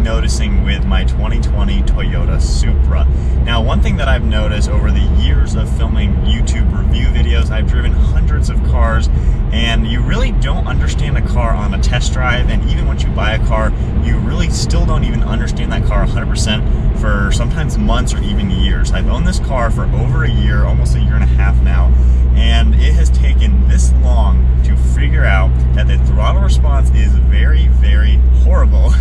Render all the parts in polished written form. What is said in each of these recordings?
noticing with my 2020 Toyota Supra. Now, one thing that I've noticed over the years of filming YouTube review videos, I've driven hundreds of cars, and you really don't understand a car on a test drive, and even once you buy a car, you really still don't even understand that car 100% for sometimes months or even years. I've owned this car for over a year, almost a year and a half now, and it has taken this long to figure out that the throttle response is very, very horrible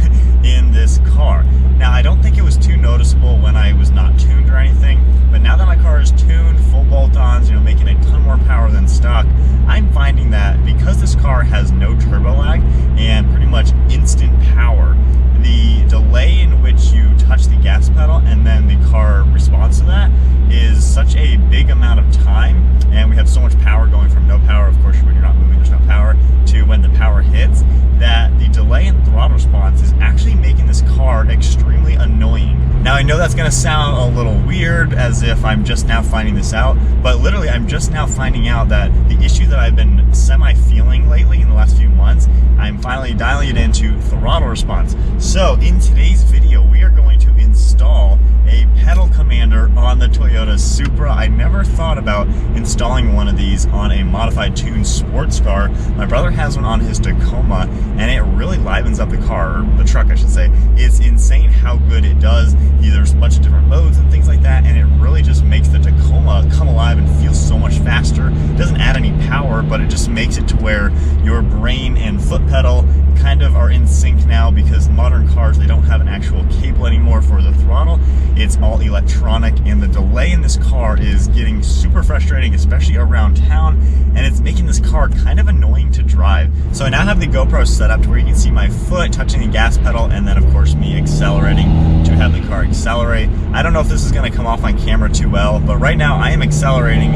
in this car. Now, I don't think it was too noticeable when I was not tuned or anything, but now that my car is tuned, full bolt-ons, making a ton more power than stock, I'm finding that because this car has no turbo lag and pretty much instant power, the delay in which you touch the gas pedal and then the car responds to that is such a big amount of time, and we have so much power going from no power, of course when you're not moving there's no power, to when the power hits, that the delay in throttle response is actually making this car extremely annoying. Now, I know that's going to sound a little weird, as if I'm just now finding this out, but literally I'm just now finding out that the issue that I've been semi-feeling lately in the last few months, I'm finally dialing it into throttle response. So in today's video, we are going to install a pedal commander on the Toyota Supra. I never thought about installing one of these on a modified tuned sports car. My brother has one on his Tacoma, and it really livens up the car, or the truck I should say. It's insane how good it does. There's a bunch of different modes and things like that, and it really just makes the Tacoma come alive and feel so much faster. It doesn't add any power, but it just makes it to where your brain and foot pedal kind of are in sync now, because modern cars, they don't have an actual cable anymore for the throttle. It's all electronic, and the delay in this car is getting super frustrating, especially around town, and it's making this car kind of annoying to drive. So I now have the GoPro set up to where you can see my foot touching the gas pedal, and then of course me accelerating to have the car accelerate. I don't know if this is going to come off on camera too well, but right now I am accelerating,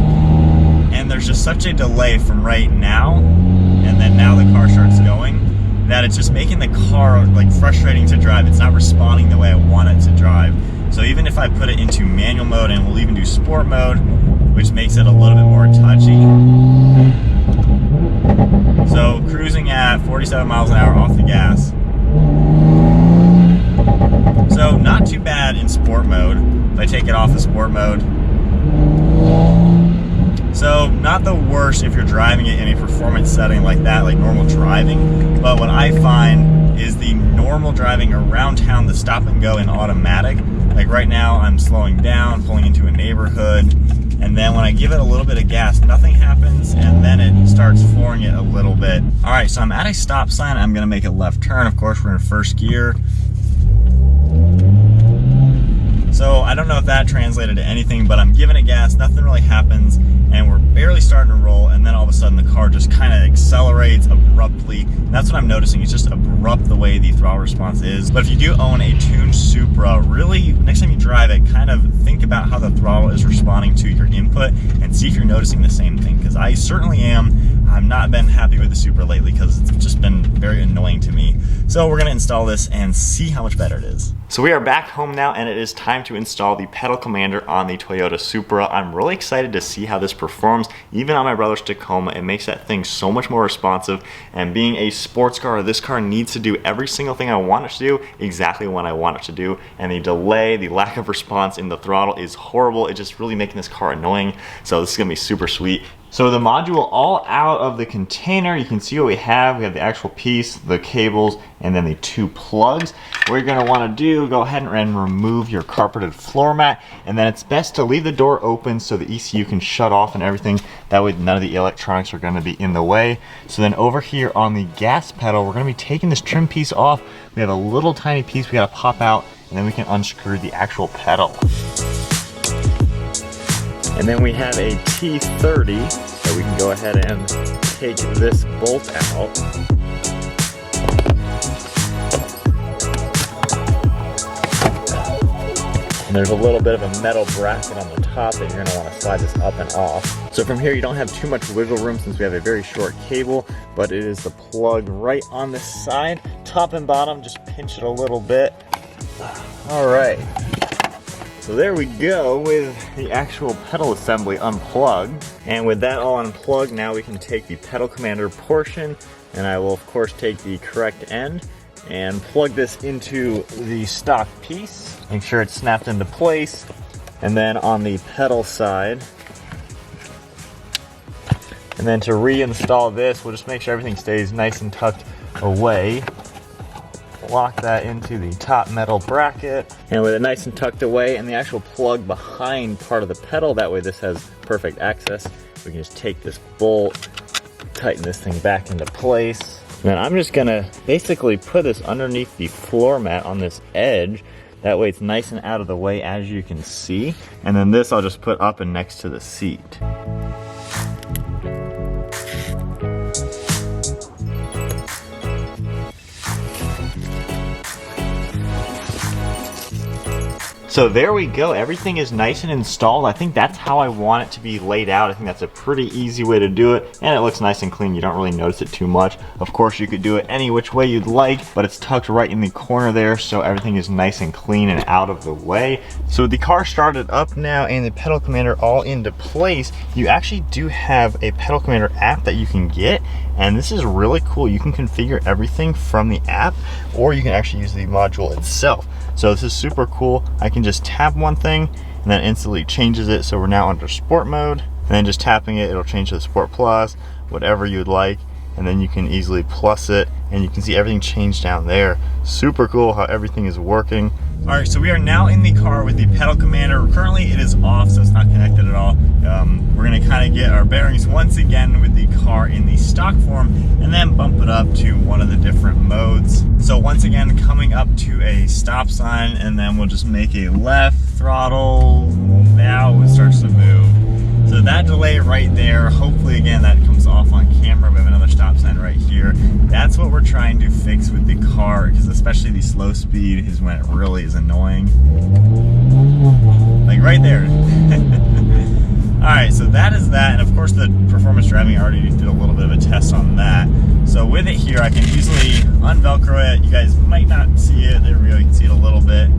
and there's just such a delay from right now and then now the car starts going, that it's just making the car like frustrating to drive. It's not responding the way I want it to drive. So even if I put it into manual mode, and we'll even do sport mode, which makes it a little bit more touchy. So cruising at 47 miles an hour off the gas. So not too bad in sport mode, if I take it off the sport mode. So not the worst if you're driving it in a performance setting like that, like normal driving. But what I find is the normal driving around town, the stop and go in automatic. Like right now I'm slowing down, pulling into a neighborhood, and then when I give it a little bit of gas, nothing happens, and then it starts flooring it a little bit. All right, so I'm at a stop sign. I'm gonna make a left turn. Of course, we're in first gear. So I don't know if that translated to anything, but I'm giving it gas, nothing really happens, and we're barely starting to roll, and then all of a sudden the car just kind of accelerates abruptly. And that's what I'm noticing. It's just abrupt the way the throttle response is. But if you do own a tuned Supra, really, next time you drive it, kind of think about how the throttle is responding to your input and see if you're noticing the same thing, because I certainly am. I've not been happy with the Supra lately because it's just been very annoying to me. So we're gonna install this and see how much better it is. So we are back home now, and it is time to install the pedal commander on the Toyota Supra. I'm really excited to see how this performs. Even on my brother's Tacoma, it makes that thing so much more responsive, and being a sports car, this car needs to do every single thing I want it to do exactly when I want it to do, and the delay, the lack of response in the throttle is horrible. It's just really making this car annoying. So this is gonna be super sweet. So the module all out of the container, you can see what we have. We have the actual piece, the cables, and then the two plugs. What you're gonna wanna do, go ahead and remove your carpeted floor mat, and then it's best to leave the door open so the ECU can shut off and everything. That way none of the electronics are gonna be in the way. So then over here on the gas pedal, we're gonna be taking this trim piece off. We have a little tiny piece we gotta pop out, and then we can unscrew the actual pedal. And then we have a T30, so we can go ahead and take this bolt out. And there's a little bit of a metal bracket on the top that you're gonna wanna slide this up and off. So from here, you don't have too much wiggle room since we have a very short cable, but it is the plug right on this side. Top and bottom, just pinch it a little bit. All right. So there we go with the actual pedal assembly unplugged. And with that all unplugged, now we can take the pedal commander portion, and I will of course take the correct end and plug this into the stock piece. Make sure it's snapped into place. And then on the pedal side, and then to reinstall this, we'll just make sure everything stays nice and tucked away. Lock that into the top metal bracket, and with it nice and tucked away and the actual plug behind part of the pedal, that way this has perfect access. We can just take this bolt, tighten this thing back into place. And then I'm just gonna basically put this underneath the floor mat on this edge. That way it's nice and out of the way, as you can see. And then this I'll just put up and next to the seat. So there we go, everything is nice and installed. I think that's how I want it to be laid out. I think that's a pretty easy way to do it, and it looks nice and clean. You don't really notice it too much. Of course, you could do it any which way you'd like, but it's tucked right in the corner there, so everything is nice and clean and out of the way. So with the car started up now and the pedal commander all into place, you actually do have a pedal commander app that you can get, and this is really cool. You can configure everything from the app, or you can actually use the module itself. So this is super cool. I can just tap one thing and then instantly changes it, so we're now under sport mode, and then just tapping it, it'll change to the Sport Plus, whatever you'd like, and then you can easily plus it, and you can see everything change down there. Super cool how everything is working. All right, so we are now in the car with the pedal commander. Currently it is off, so it's not connected at all. We're gonna kind of get our bearings once again with the car in the stock form, and then bump it up to one of the different modes. So once again, coming up to a stop sign, and then we'll just make a left throttle. Now it starts to move. So that delay right there, hopefully again that comes off on camera. We have another stop sign right here. That's what we're trying to fix with the car, because especially the slow speed is when it really is annoying. Like right there. Alright, so that is that, and of course the performance driving, I already did a little bit of a test on that. So with it here, I can easily unvelcro it. You guys might not see it, there we go, you can see it a little bit.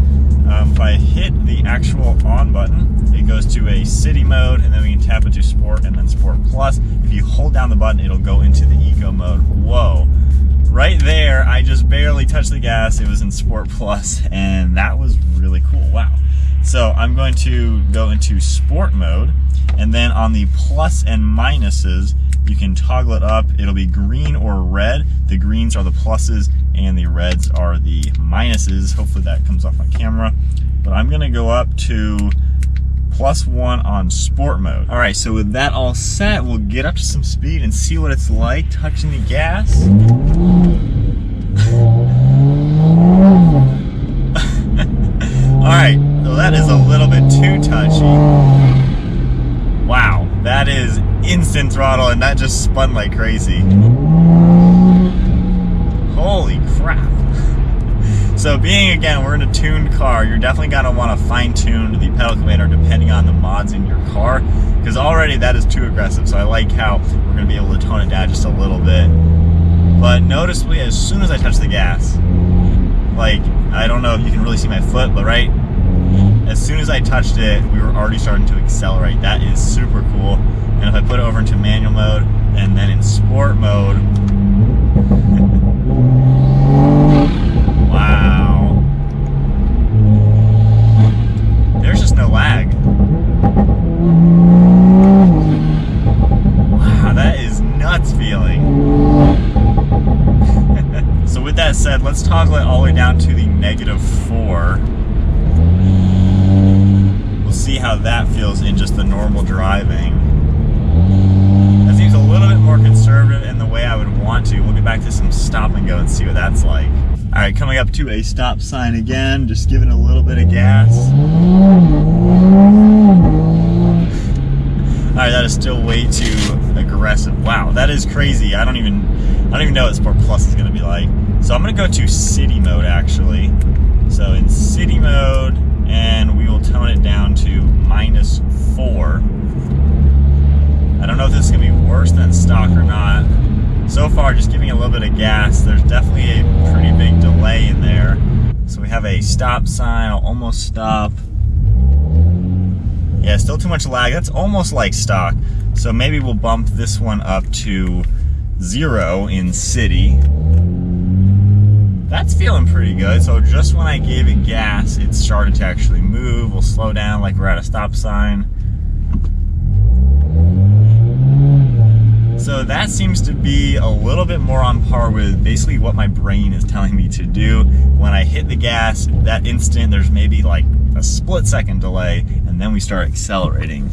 If I hit the actual on button, it goes to a city mode, and then we can tap it to sport and then sport plus. If you hold down the button, it'll go into the eco mode. Whoa. Right there, I just barely touched the gas. It was in sport plus, and that was really cool. Wow. So I'm going to go into sport mode, and then on the plus and minuses, you can toggle it up. It'll be green or red. The greens are the pluses and the reds are the minuses. Hopefully that comes off on camera. But I'm gonna go up to +1 on sport mode. All right, so with that all set, we'll get up to some speed and see what it's like touching the gas. All right, so that is a little bit too touchy. Wow, that is instant throttle, and that just spun like crazy. Holy crap. So being, again, we're in a tuned car, you're definitely gonna wanna fine tune the pedal commander depending on the mods in your car, because already that is too aggressive. So I like how we're gonna be able to tone it down just a little bit. But noticeably, as soon as I touch the gas, like, I don't know if you can really see my foot, but right, as soon as I touched it, we were already starting to accelerate. That is super cool. And if I put it over into manual mode and then in sport mode, wow. There's just no lag. Wow, that is nuts feeling. So with that said, let's toggle it all the way down to the -4. We'll see how that feels in just the normal driving. That seems a little bit more conservative in the way I would want to. We'll get back to some stop and go and see what that's like. All right, coming up to a stop sign again, just giving a little bit of gas. All right, that is still way too aggressive. Wow, that is crazy. I don't even know what Sport Plus is gonna be like. So I'm gonna go to city mode actually. So in city mode, and we will tone it down to -4. I don't know if this is gonna be worse than stock or not. So far, just giving a little bit of gas, there's definitely a pretty big delay in there. So we have a stop sign, I'll almost stop. Yeah, still too much lag. That's almost like stock. So maybe we'll bump this one up to 0 in city. That's feeling pretty good. So just when I gave it gas, it started to actually move. We'll slow down like we're at a stop sign. So that seems to be a little bit more on par with basically what my brain is telling me to do. When I hit the gas, that instant, there's maybe like a split-second delay, and then we start accelerating.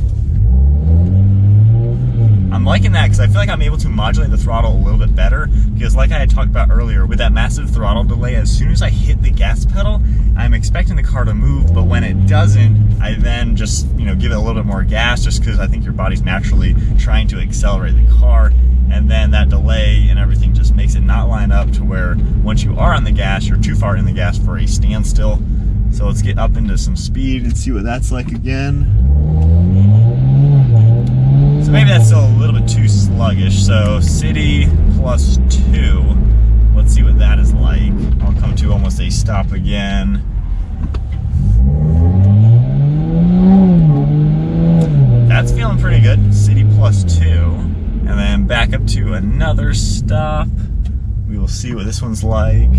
I'm liking that because I feel like I'm able to modulate the throttle a little bit better, because like I had talked about earlier, with that massive throttle delay, as soon as I hit the gas pedal, I'm expecting the car to move, but when it doesn't, I then just, you know, give it a little bit more gas, just because I think your body's naturally trying to accelerate the car, and then that delay and everything just makes it not line up to where once you are on the gas, you're too far in the gas for a standstill. So let's get up into some speed and see what that's like again. So maybe that's still a little bit too sluggish. So city plus 2. Let's see what that is like. I'll come to almost a stop again. That's feeling pretty good. City plus 2. And then back up to another stop. We will see what this one's like.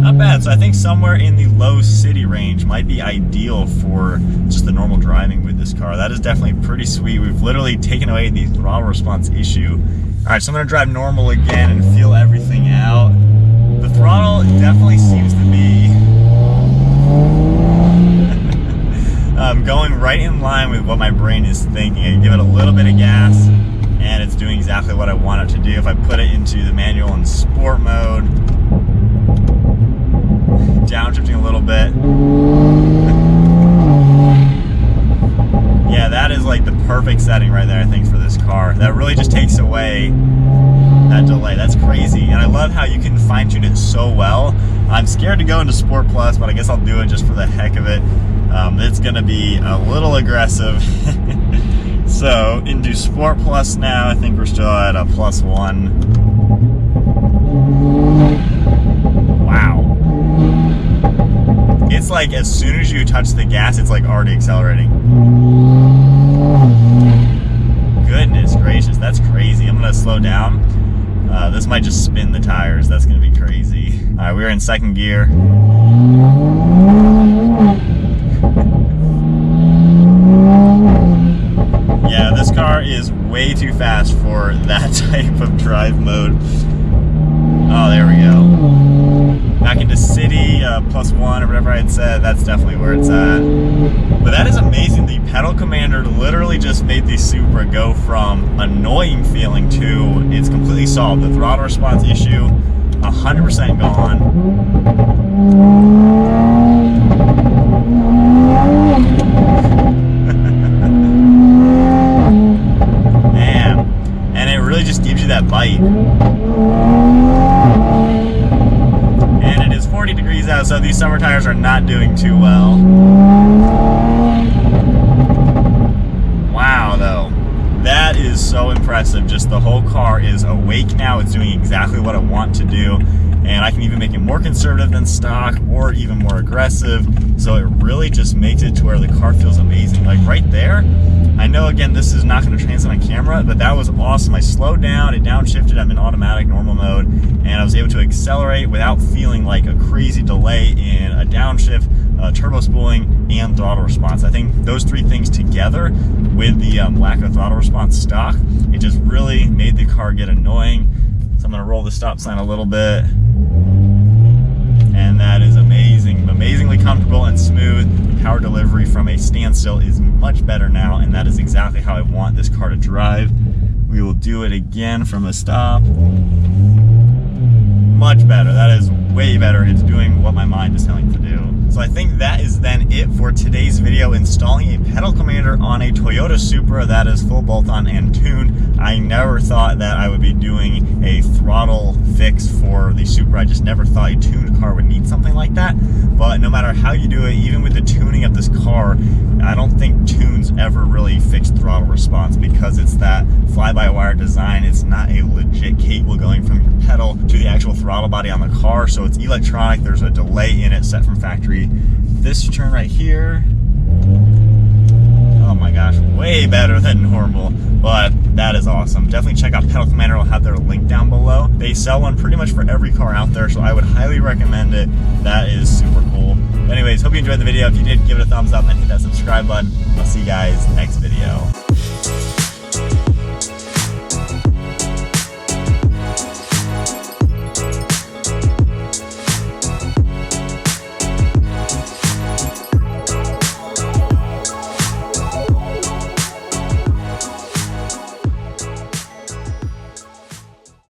Not bad. So I think somewhere in the low city range might be ideal for just the normal driving with this car. That is definitely pretty sweet. We've literally taken away the throttle response issue. All right, so I'm gonna drive normal again and feel everything out. The throttle definitely seems to be going right in line with what my brain is thinking. I give it a little bit of gas and it's doing exactly what I want it to do. If I put it into the manual and sport mode, downshifting a little bit. Yeah, that is like the perfect setting right there, I think, for this car. That really just takes away that delay. That's crazy. And I love how you can fine tune it so well. I'm scared to go into Sport Plus, but I guess I'll do it just for the heck of it. It's gonna be a little aggressive. So into Sport Plus now, I think we're still at a +1. Wow. It's like as soon as you touch the gas, it's like already accelerating. Goodness gracious, that's crazy. I'm gonna slow down. This might just spin the tires. That's gonna be crazy. All right, we're in second gear. Yeah, this car is way too fast for that type of drive mode. Oh, there we go. Back into city, +1 or whatever I had said, that's definitely where it's at. But that is amazing. The pedal commander literally just made the Supra go from annoying feeling to it's completely solved. The throttle response issue, 100% gone. Man, and it really just gives you that bite. 40 degrees out, so these summer tires are not doing too well. Wow, though. That is so impressive. Just the whole car is awake now. It's doing exactly what I want to do. And I can even make it more conservative than stock or even more aggressive. So it really just makes it to where the car feels amazing. Like right there, I know again, this is not going to translate on camera, but that was awesome. I slowed down, it downshifted, I'm in automatic normal mode, and I was able to accelerate without feeling like a crazy delay in a downshift, turbo spooling, and throttle response. I think those three things together with the lack of throttle response stock, it just really made the car get annoying. So I'm going to roll the stop sign a little bit. And that is amazing. Amazingly comfortable and smooth. The power delivery from a standstill is much better now, and that is exactly how I want this car to drive. We will do it again from a stop. Much better. That is way better. It's doing what my mind is telling it to do. So I think that is then it for today's video, installing a pedal commander on a Toyota Supra that is full bolt-on and tuned. I never thought that I would be doing a throttle fix for the Supra. I just never thought a tuned car would need something like that. But no matter how you do it, even with the tuning of this car, I don't think tunes ever really fix throttle response because it's that fly-by-wire design. It's not a legit cable going from your pedal to the actual throttle body on the car, so it's electronic. There's a delay in it set from factory. This turn right here, oh my gosh, way better than normal, but that is awesome. Definitely check out Pedal Commander. I'll have their link down below. They They sell one pretty much for every car out there, so I would highly recommend it. That is super cool. Anyways, hope you enjoyed the video. If you did, give it a thumbs up and hit that subscribe button. I'll see you guys next video.